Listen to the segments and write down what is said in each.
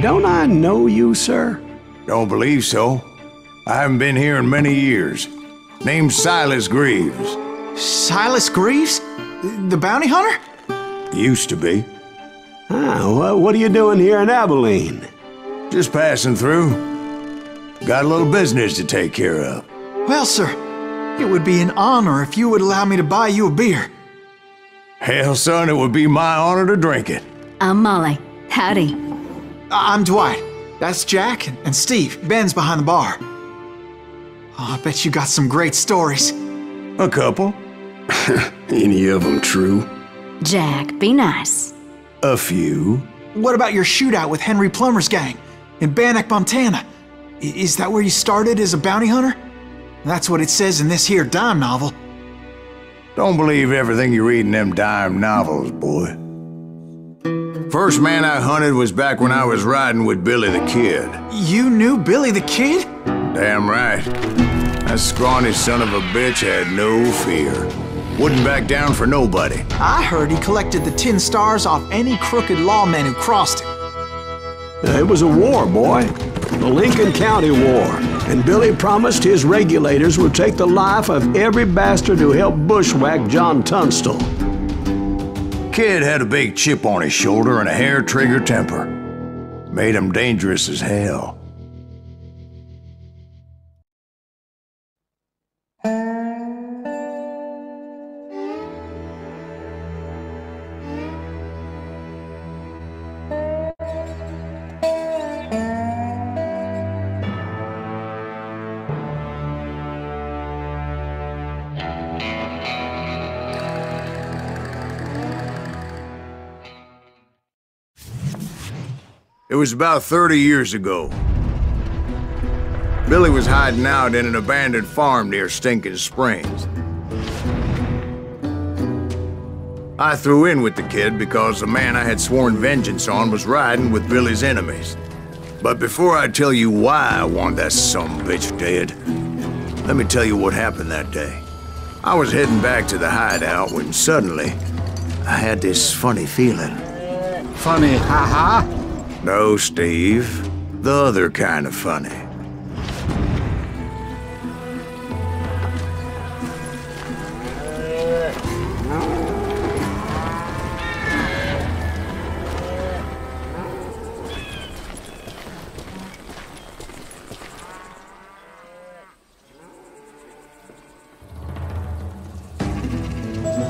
Don't I know you, sir? Don't believe so. I haven't been here in many years. Name's Silas Greaves. Silas Greaves? The bounty hunter? Used to be. Ah, what are you doing here in Abilene? Just passing through. Got a little business to take care of. Well, sir, it would be an honor if you would allow me to buy you a beer. Hell, son, it would be my honor to drink it. I'm Molly. Howdy. I'm Dwight. That's Jack and Steve. Ben's behind the bar. Oh, I bet you got some great stories. A couple. Any of them true? Jack, be nice. A few. What about your shootout with Henry Plummer's gang in Bannock, Montana? Is that where you started as a bounty hunter? That's what it says in this here dime novel. Don't believe everything you read in them dime novels, boy. First man I hunted was back when I was riding with Billy the Kid. You knew Billy the Kid? Damn right. That scrawny son of a bitch had no fear. Wouldn't back down for nobody. I heard he collected the 10 stars off any crooked lawmen who crossed him. It was a war, boy. The Lincoln County War. And Billy promised his regulators would take the life of every bastard who helped bushwhack John Tunstall. Kid had a big chip on his shoulder and a hair-trigger temper. Made him dangerous as hell. It was about 30 years ago. Billy was hiding out in an abandoned farm near Stinking Springs. I threw in with the kid because the man I had sworn vengeance on was riding with Billy's enemies. But before I tell you why I want that sumbitch dead, let me tell you what happened that day. I was heading back to the hideout when suddenly I had this funny feeling. Funny, haha? No, Steve. The other kind of funny.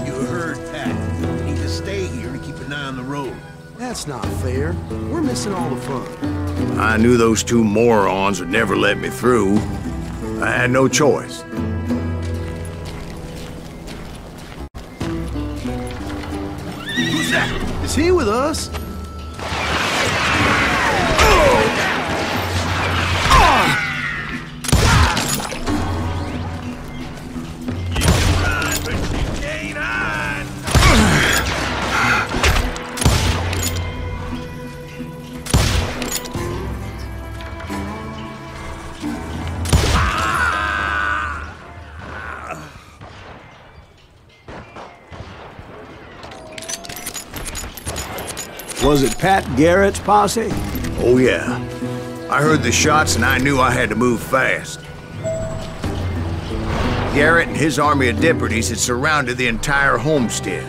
You heard, Pat. You need to stay here and keep an eye on the road. That's not fair. We're missing all the fun. I knew those two morons would never let me through. I had no choice. Who's that? Is he with us? Was it Pat Garrett's posse? Oh yeah. I heard the shots and I knew I had to move fast. Garrett and his army of deputies had surrounded the entire homestead.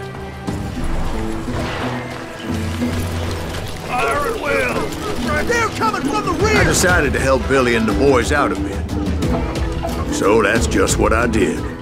Fire at will! They're coming from the rear! I decided to help Billy and the boys out a bit. So that's just what I did.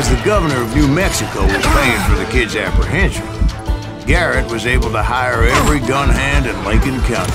As the governor of New Mexico was paying for the kid's apprehension, Garrett was able to hire every gun hand in Lincoln County.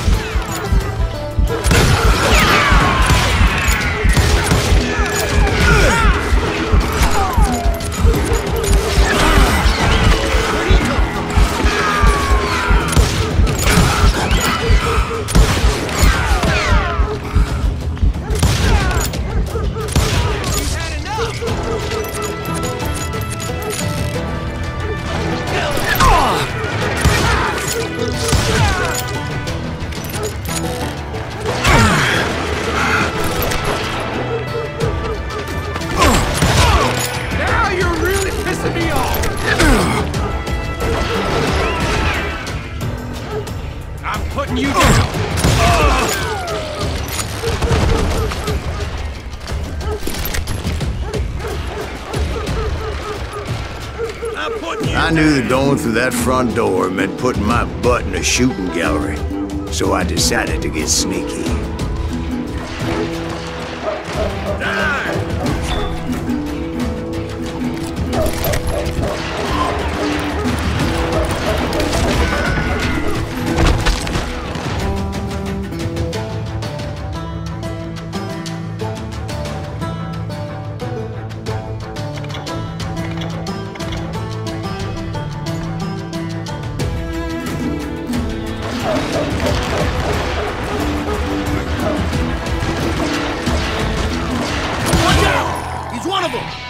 I knew that going through that front door meant putting my butt in a shooting gallery, so I decided to get sneaky.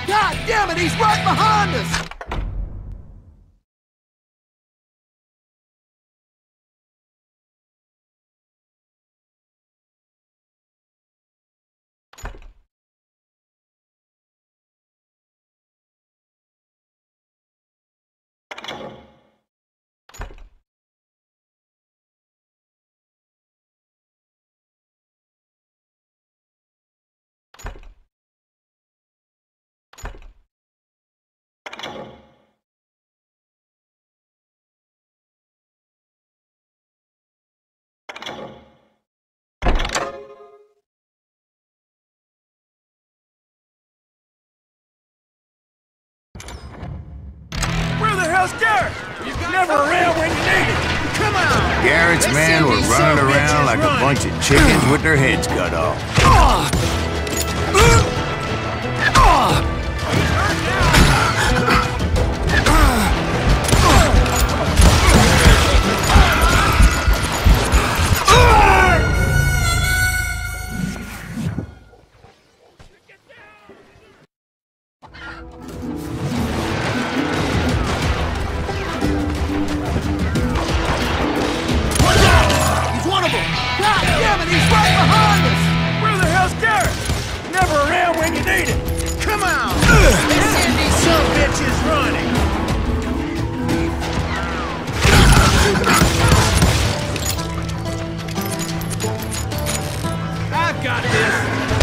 God damn it, he's right behind us! Where the hell's Garrett? Never around when you need it. Come on! Garrett's men were running around like a bunch of chickens with their heads cut off.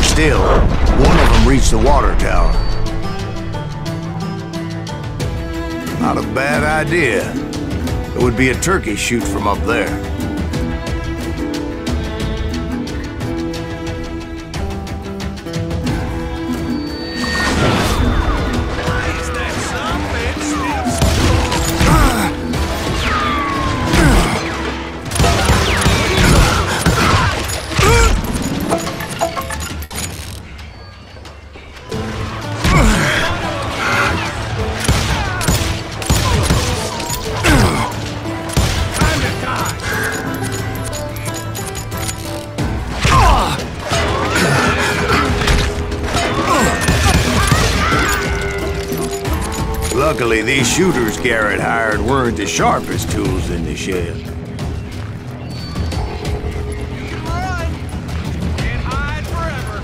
Still, one of them reached the water tower. Not a bad idea. It would be a turkey shoot from up there. Luckily, these shooters Garrett hired weren't the sharpest tools in the shed. You can run! Can't hide forever!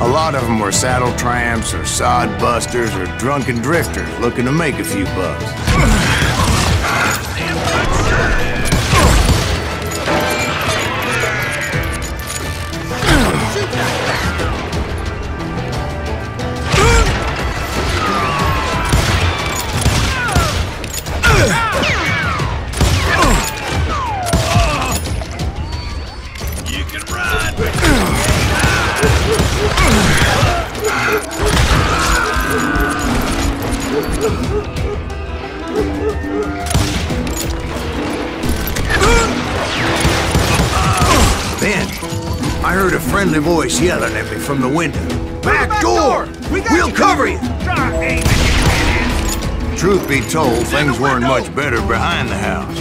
A lot of them were saddle tramps or sod busters or drunken drifters looking to make a few bucks. Then, I heard a friendly voice yelling at me from the window. Back door! We'll cover you! Truth be told, things weren't much better behind the house.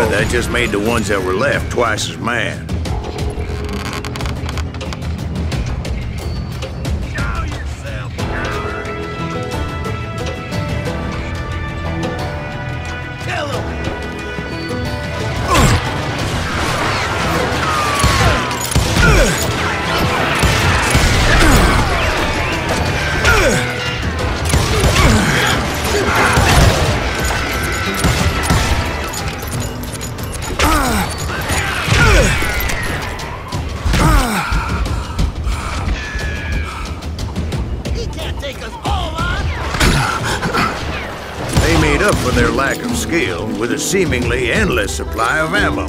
That just made the ones that were left twice as mad. Show yourself, coward! Kill him! They made up for their lack of skill with a seemingly endless supply of ammo.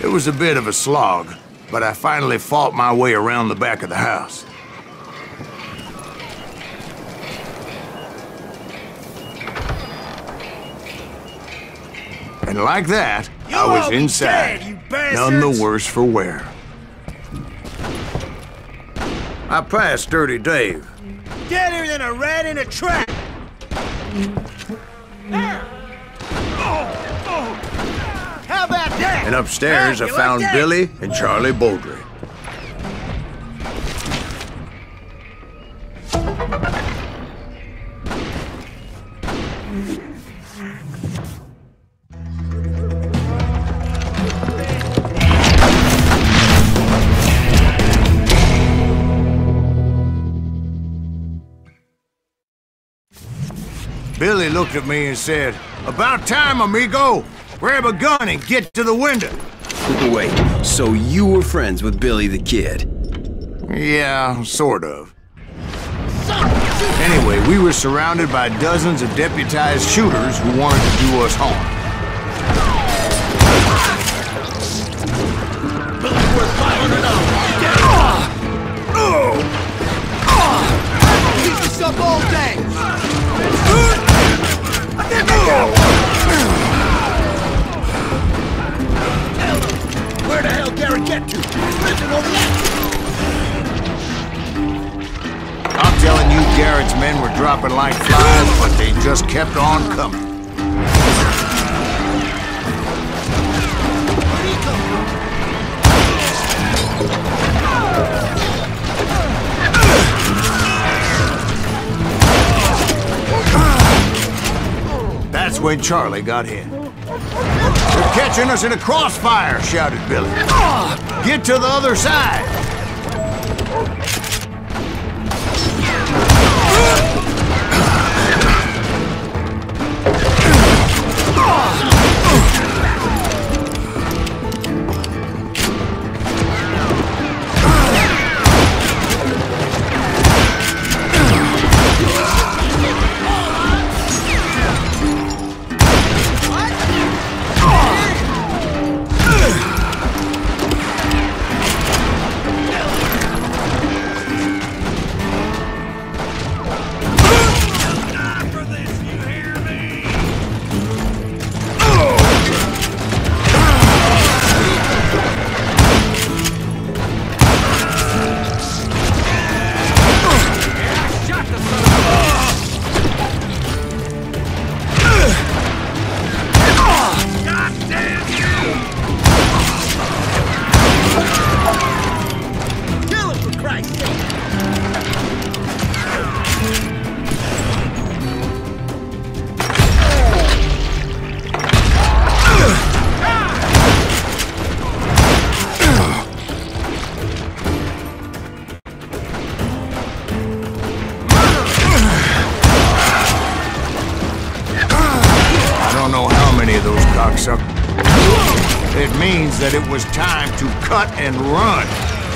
It was a bit of a slog, but I finally fought my way around the back of the house. And like that, I was inside, none the worse for wear. I passed Dirty Dave. Deader than a rat in a trap! How about that? And upstairs, I found Billy and Charlie Bowdre. Billy looked at me and said, "About time, amigo! Grab a gun and get to the window." Wait, so you were friends with Billy the Kid? Yeah, sort of. Anyway, we were surrounded by dozens of deputized shooters who wanted to do us harm. Billy's worth $500. Keep this up all day! Where the hell Garrett get to? Prison over there! I'm telling you, Garrett's men were dropping like flies, but they just kept on coming. That's when Charlie got hit. "They're catching us in a crossfire!" shouted Billy. "Get to the other side!" means that it was time to cut and run.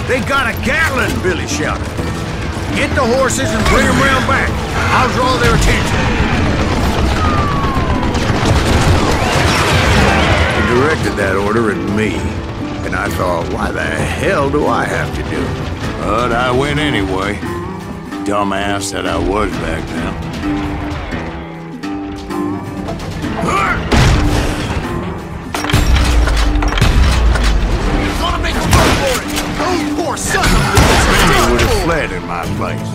They got a Gatlin, Billy shouted. Get the horses and bring them round back. I'll draw their attention. He directed that order at me, and I thought, why the hell do I have to do it? But I went anyway. Dumbass that I was back then. Gonna make a run for it! Those poor sons of bitches! Many would have fled in my place.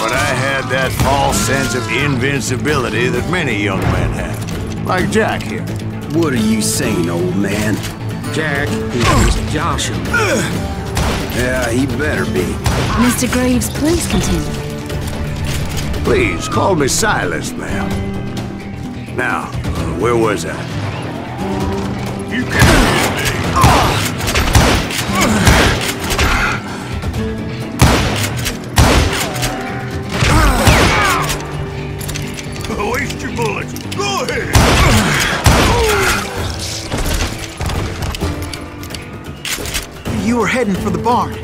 But I had that false sense of invincibility that many young men have. Like Jack here. What are you saying, old man? Jack, he was Joshua. Yeah, he better be. Mr. Greaves, please continue. Please, call me Silas, ma'am. Now, where was I? You can't waste your bullets. Go ahead. You were heading for the barn.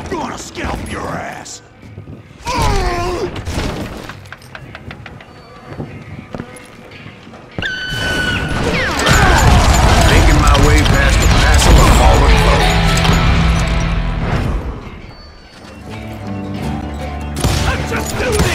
Gonna scalp your ass. Making my way past the mass of a fallen foe. Let's just do this.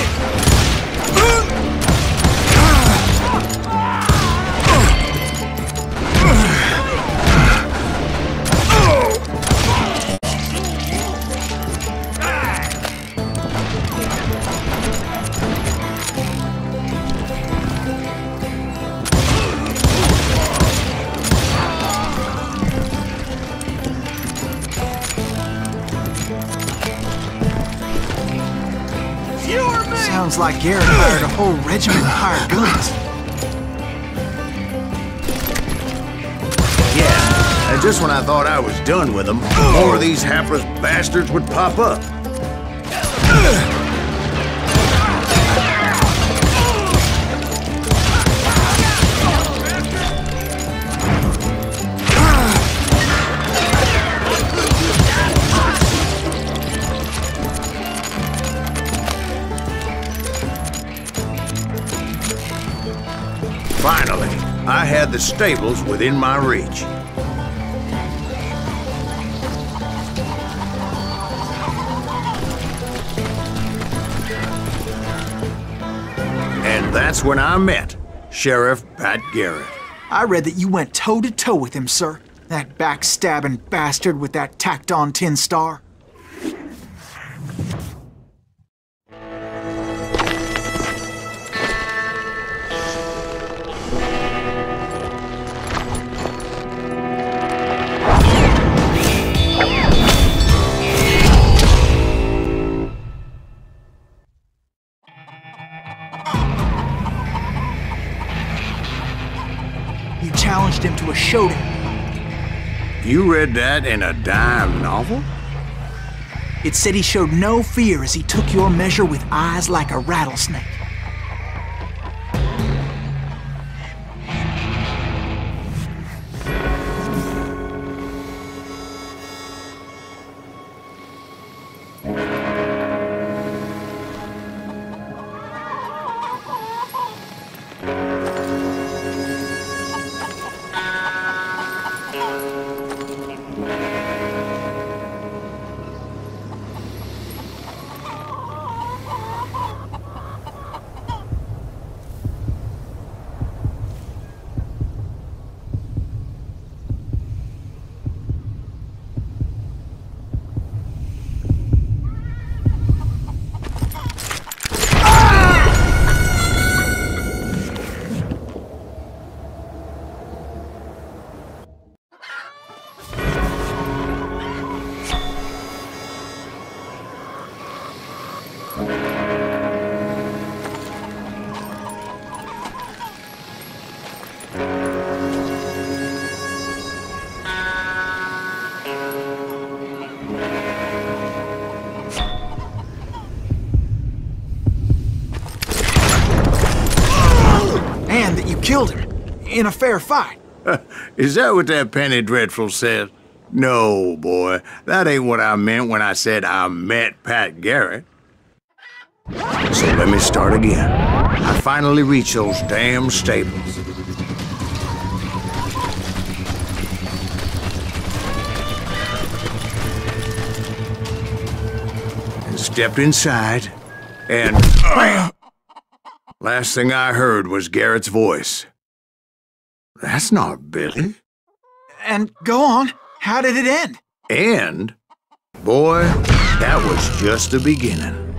Sounds like Garrett hired a whole regiment of hired guns. Yeah, and just when I thought I was done with them, more of these hapless bastards would pop up. Finally, I had the stables within my reach. And that's when I met Sheriff Pat Garrett. I read that you went toe-to-toe with him, sir. That backstabbing bastard with that tacked-on tin star. You challenged him to a showdown. You read that in a dime novel? It said he showed no fear as he took your measure with eyes like a rattlesnake. killed him. In a fair fight. Is that what that Penny Dreadful said? No, boy. That ain't what I meant when I said I met Pat Garrett. So let me start again. I finally reached those damn stables. And stepped inside, and bam! Last thing I heard was Garrett's voice. That's not Billy. And go on. How did it end? And, boy, that was just the beginning.